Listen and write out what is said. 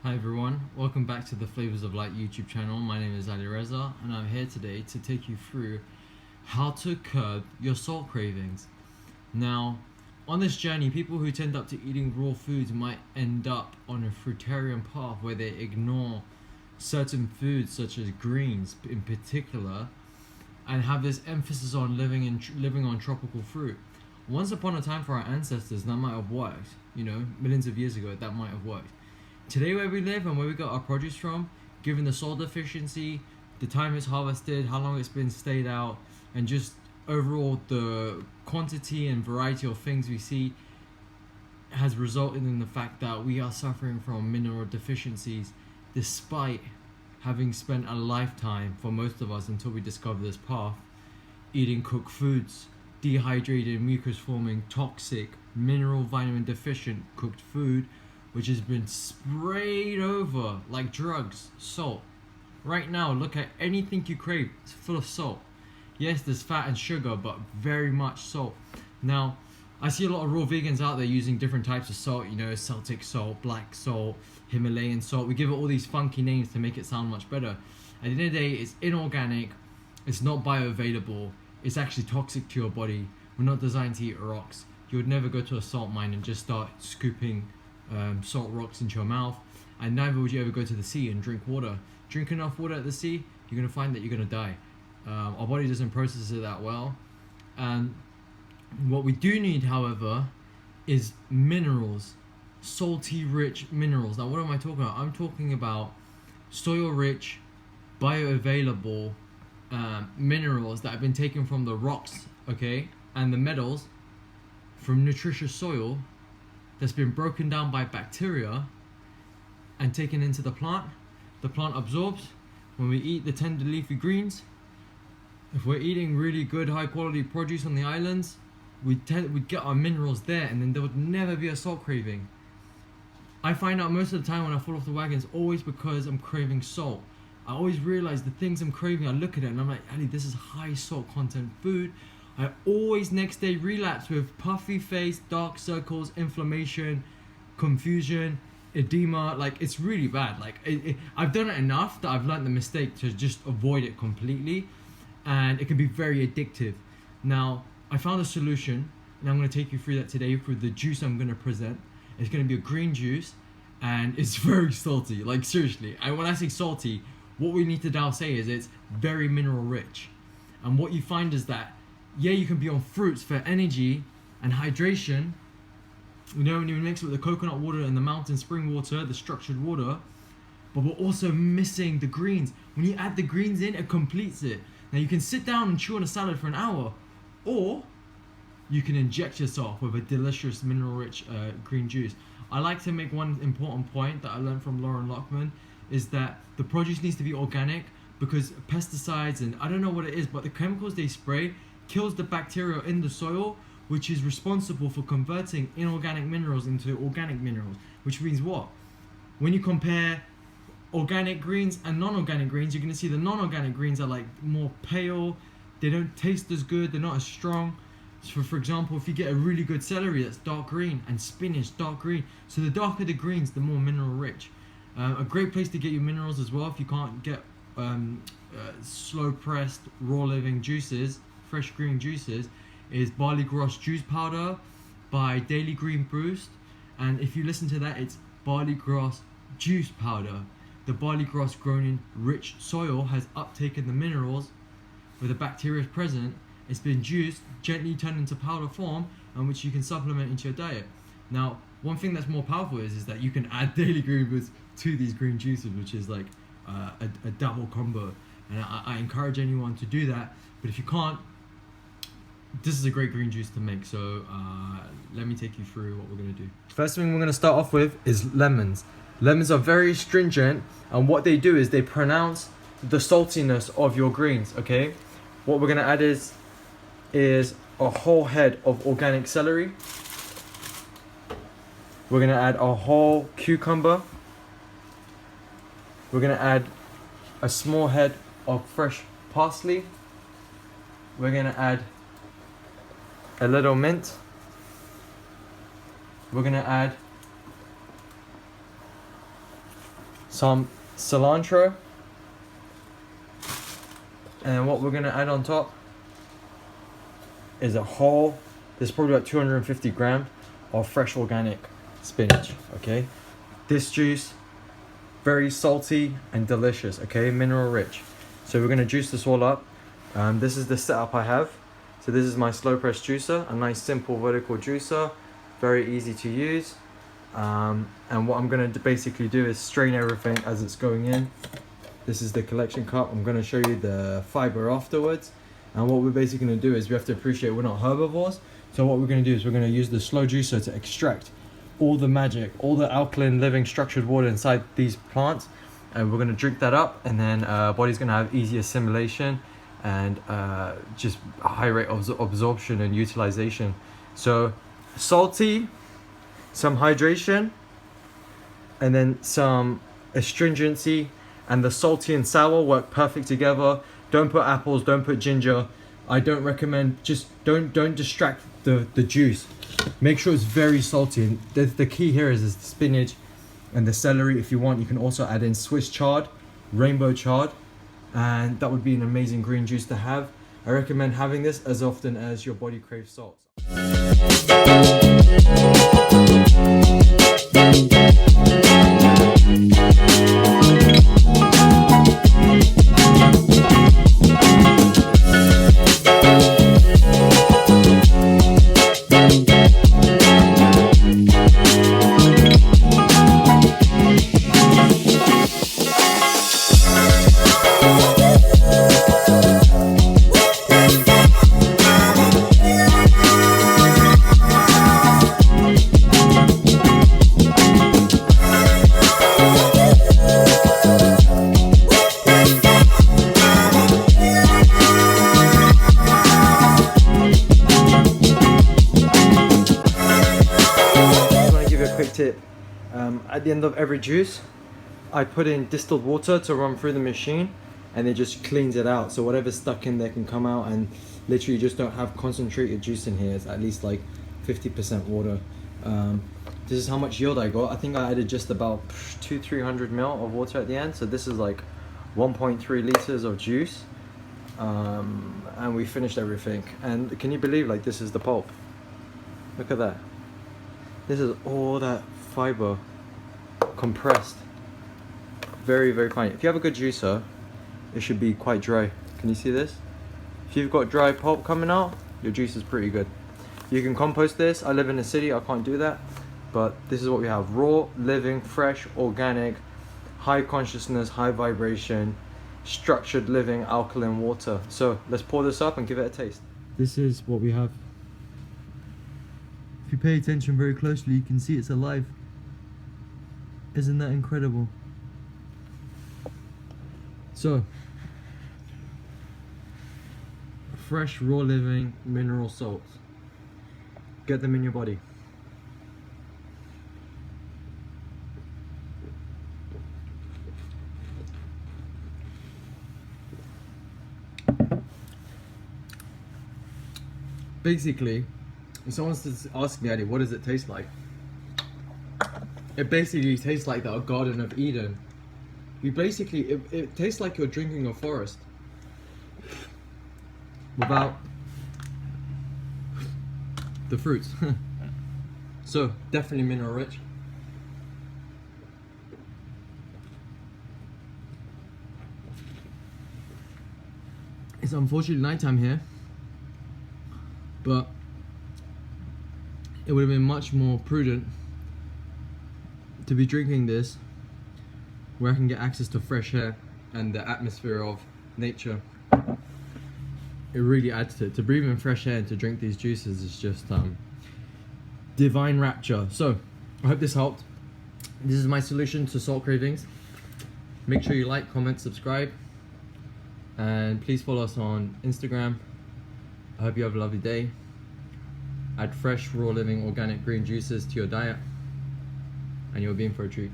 Hi everyone, welcome back to the Flavors of Light YouTube channel. My name is Ali Reza and I'm here today to take you through how to curb your salt cravings. Now, on this journey, people who tend up to eating raw foods might end up on a fruitarian path where they ignore certain foods such as greens in particular and have this emphasis on living on tropical fruit. Once upon a time for our ancestors that might have worked, millions of years ago that might have worked. Today where we live and where we got our produce from, given the salt deficiency, the time it's harvested, how long it's been stayed out, and just overall the quantity and variety of things we see has resulted in the fact that we are suffering from mineral deficiencies despite having spent a lifetime, for most of us until we discover this path, eating cooked foods, dehydrated, mucus forming, toxic, mineral vitamin deficient cooked food, which has been sprayed over like drugs, salt. Right now, look at anything you crave, it's full of salt. Yes, there's fat and sugar, but very much salt. Now, I see a lot of raw vegans out there using different types of salt, Celtic salt, black salt, Himalayan salt. We give it all these funky names to make it sound much better. At the end of the day, it's inorganic, it's not bioavailable, it's actually toxic to your body. We're not designed to eat rocks. You would never go to a salt mine and just start scooping salt rocks into your mouth, and neither would you ever go to the sea and drink water. Drink enough water at the sea, you're going to find that you're going to die. Our body doesn't process it that well, and what we do need, however, is minerals, salty rich minerals. Now what am I talking about? I'm talking about soil rich, bioavailable minerals that have been taken from the rocks, okay, and the metals from nutritious soil that's been broken down by bacteria and taken into the plant. The plant absorbs. When we eat the tender leafy greens, if we're eating really good high quality produce on the islands, we'd get our minerals there, and then there would never be a salt craving. I find out most of the time when I fall off the wagon, it's always because I'm craving salt. I always realize the things I'm craving, I look at it and I'm like, Ali, this is high salt content food. I always next day relapse with puffy face, dark circles, inflammation, confusion, edema. Like, it's really bad. Like, I've done it enough that I've learned the mistake to just avoid it completely, and it can be very addictive. Now, I found a solution, and I'm going to take you through that today through the juice I'm going to present. It's going to be a green juice, and it's very salty. Like, seriously. And when I say salty, what we need to now say is it's very mineral rich. And what you find is that, yeah, you can be on fruits for energy and hydration, when you mix it with the coconut water and the mountain spring water, the structured water, but we're also missing the greens. When you add the greens in, it completes it. Now you can sit down and chew on a salad for an hour, or you can inject yourself with a delicious mineral rich green juice. I like to make one important point that I learned from Lauren Lockman, is that the produce needs to be organic, because pesticides and I don't know what it is, but the chemicals they spray kills the bacteria in the soil, which is responsible for converting inorganic minerals into organic minerals. Which means what? When you compare organic greens and non-organic greens, you're going to see the non-organic greens are like more pale, they don't taste as good, they're not as strong. So for example, if you get a really good celery that's dark green, and spinach dark green, so the darker the greens, the more mineral rich. A great place to get your minerals as well, if you can't get slow pressed raw living juices, fresh green juices, is barley grass juice powder by Daily Green Boost. And if you listen to that, it's barley grass juice powder. The barley grass grown in rich soil has uptaken the minerals where the bacteria is present. It's been juiced, gently turned into powder form, and which you can supplement into your diet. Now, one thing that's more powerful is that you can add Daily Green Boost to these green juices, which is like a double combo. And I encourage anyone to do that. But if you can't, this is a great green juice to make, so let me take you through what we're going to do. First thing we're going to start off with is lemons. Lemons are very astringent, and what they do is they pronounce the saltiness of your greens, okay? What we're going to add is a whole head of organic celery. We're going to add a whole cucumber. We're going to add a small head of fresh parsley. We're going to add a little mint. We're going to add some cilantro, and what we're gonna add on top is a whole, there's probably about 250 grams of fresh organic spinach. Okay, this juice, very salty and delicious, okay, mineral rich. So we're gonna juice this all up. This is the setup I have. So this is my slow press juicer, a nice simple vertical juicer, very easy to use. And what I'm gonna basically do is strain everything as it's going in. This is the collection cup. I'm gonna show you the fiber afterwards. And what we're basically gonna do is we have to appreciate we're not herbivores. So what we're gonna do is we're gonna use the slow juicer to extract all the magic, all the alkaline living structured water inside these plants, and we're going to drink that up, and then body's going to have easy assimilation and just a high rate of absorption and utilization. So salty, some hydration, and then some astringency, and the salty and sour work perfect together. Don't put apples, don't put ginger. I don't recommend, just don't distract the juice. Make sure it's very salty. And the key here is the spinach and the celery. If you want, you can also add in Swiss chard, rainbow chard, and that would be an amazing green juice to have. I recommend having this as often as your body craves salt. Tip. At the end of every juice, I put in distilled water to run through the machine, and it just cleans it out, so whatever's stuck in there can come out, and literally you just don't have concentrated juice in here. It's at least like 50% water. This is how much yield I got. I think I added just about 200-300 ml of water at the end, so this is like 1.3 liters of juice, and we finished everything. And can you believe, like, this is the pulp? Look at that. This is all that fiber compressed. Very, very fine. If you have a good juicer, it should be quite dry. Can you see this? If you've got dry pulp coming out, your juice is pretty good. You can compost this. I live in a city, I can't do that. But this is what we have. Raw, living, fresh, organic, high consciousness, high vibration, structured living, alkaline water. So let's pour this up and give it a taste. This is what we have. If you pay attention very closely, you can see it's alive. Isn't that incredible? So, fresh, raw living mineral salts. Get them in your body. Basically, if someone's asking me, Eddie, what does it taste like? It basically tastes like the Garden of Eden. You basically, it tastes like you're drinking a forest without the fruits. So, definitely mineral rich. It's unfortunately nighttime here, but it would have been much more prudent to be drinking this where I can get access to fresh air and the atmosphere of nature. It really adds to it. To breathe in fresh air and to drink these juices is just divine rapture. So I hope this helped. This is my solution to salt cravings. Make sure you like, comment, subscribe, and please follow us on Instagram. I hope you have a lovely day. Add fresh, raw living, organic green juices to your diet, and you'll be in for a treat.